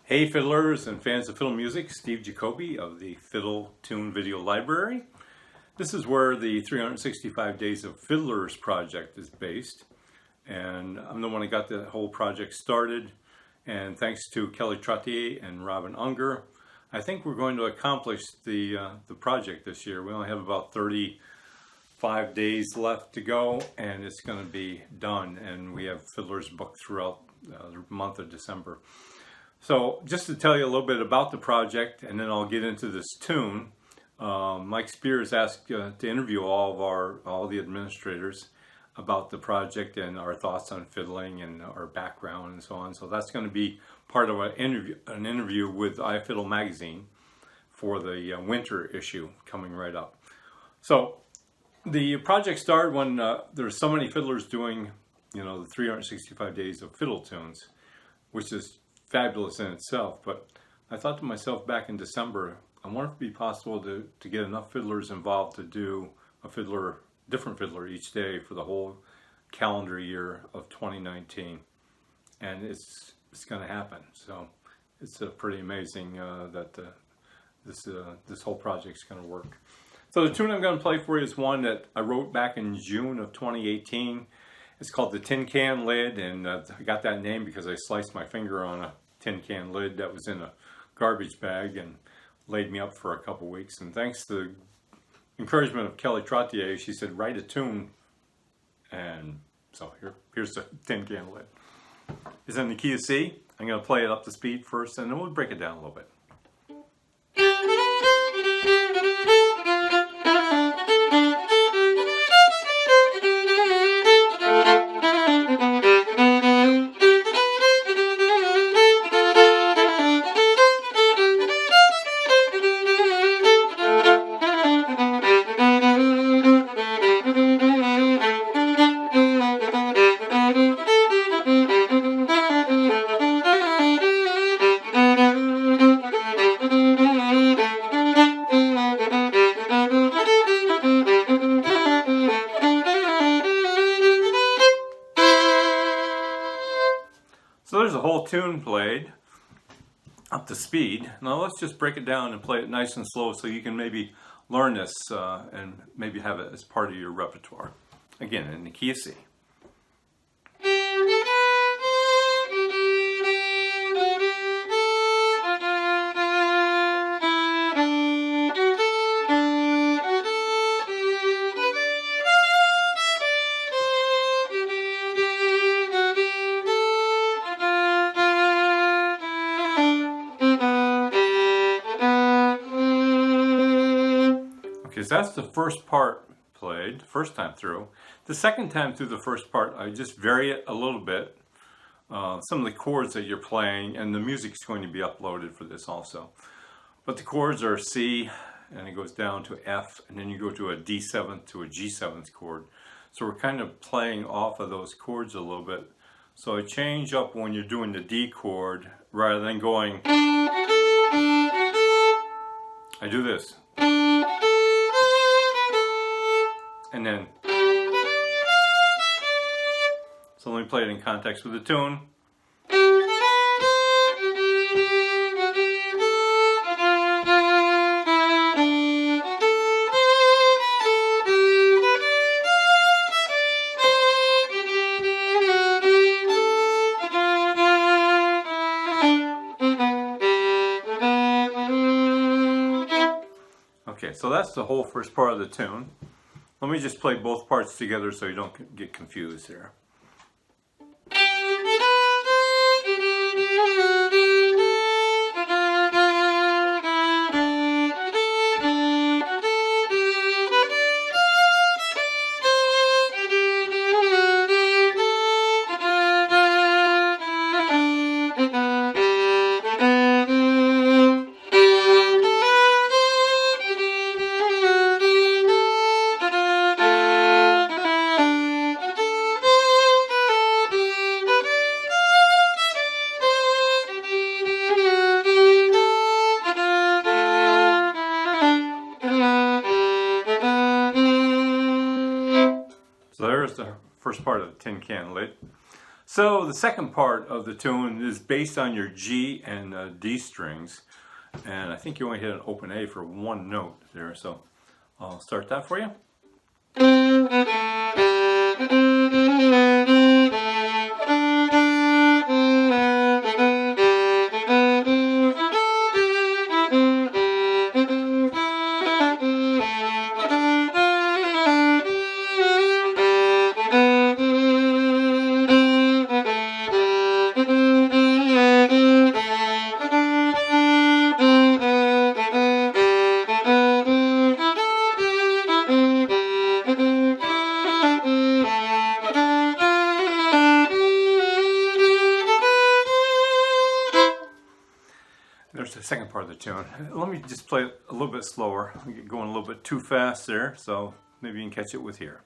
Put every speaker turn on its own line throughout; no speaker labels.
Hey fiddlers and fans of fiddle music, Steve Jacobi of the Fiddle Tune Video Library. This is where the 365 Days of Fiddlers project is based, and I'm the one that got the whole project started, and thanks to Kelly Trottier and Robin Unger, I think we're going to accomplish the project this year. We only have about 35 days left to go, and it's going to be done, and we have fiddlers booked throughout the month of December. So just to tell you a little bit about the project, and then I'll get into this tune. Mike Spears asked to interview all the administrators about the project and our thoughts on fiddling and our background and so on. So that's going to be part of an interview with iFiddle magazine for the winter issue coming right up. So the project started when there were so many fiddlers doing, the 365 Days of Fiddle Tunes, which is fabulous in itself. But I thought to myself back in December, I wonder if it'd be possible to get enough fiddlers involved to do a different fiddler each day for the whole calendar year of 2019. And it's going to happen. So it's pretty amazing that this whole project's going to work. So the tune I'm going to play for you is one that I wrote back in June of 2018. It's called the Tin Can Lid, and I got that name because I sliced my finger on a tin can lid that was in a garbage bag and laid me up for a couple weeks. And thanks to the encouragement of Kelly Trottier, she said, write a tune. And so here's the Tin Can Lid. It's in the key of C. I'm going to play it up to speed first, and then we'll break it down a little bit. So there's a whole tune played up to speed. Now let's just break it down and play it nice and slow so you can maybe learn this and maybe have it as part of your repertoire. Again, in the key of C. Because that's the first part played, first time through. The second time through the first part, I just vary it a little bit. Some of the chords that you're playing, and the music's going to be uploaded for this also. But the chords are C, and it goes down to F, and then you go to a D7th to a G7th chord. So we're kind of playing off of those chords a little bit. So I change up when you're doing the D chord, rather than going, I do this. And then, so let me play it in context with the tune. Okay, so that's the whole first part of the tune. Let me just play both parts together so you don't get confused here. So there's the first part of the tin can lid. So the second part of the tune is based on your G and D strings, and I think you only hit an open A for one note there, so I'll start that for you. There's the second part of the tune. Let me just play it a little bit slower. I get going a little bit too fast there, so maybe you can catch it with here.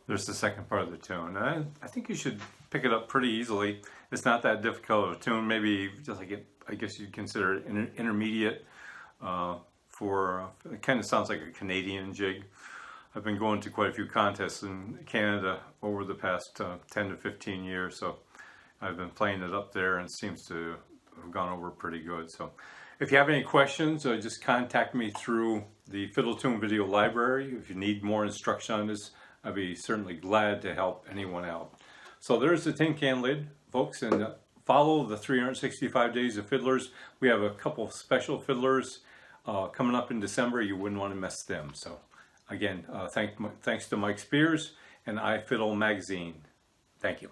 There's the second part of the tune. I think you should pick it up pretty easily. It's not that difficult of a tune. Maybe just like I guess you'd consider it intermediate. It kind of sounds like a Canadian jig. I've been going to quite a few contests in Canada over the past 10 to 15 years, so I've been playing it up there, and it seems to have gone over pretty good. So if you have any questions, just contact me through the Fiddle Tune Video Library. If you need more instruction on this, I'd be certainly glad to help anyone out. So there's the tin can lid, folks, and follow the 365 Days of Fiddlers. We have a couple of special fiddlers coming up in December. You wouldn't want to miss them. So again, thanks to Mike Spears and iFiddle magazine. Thank you.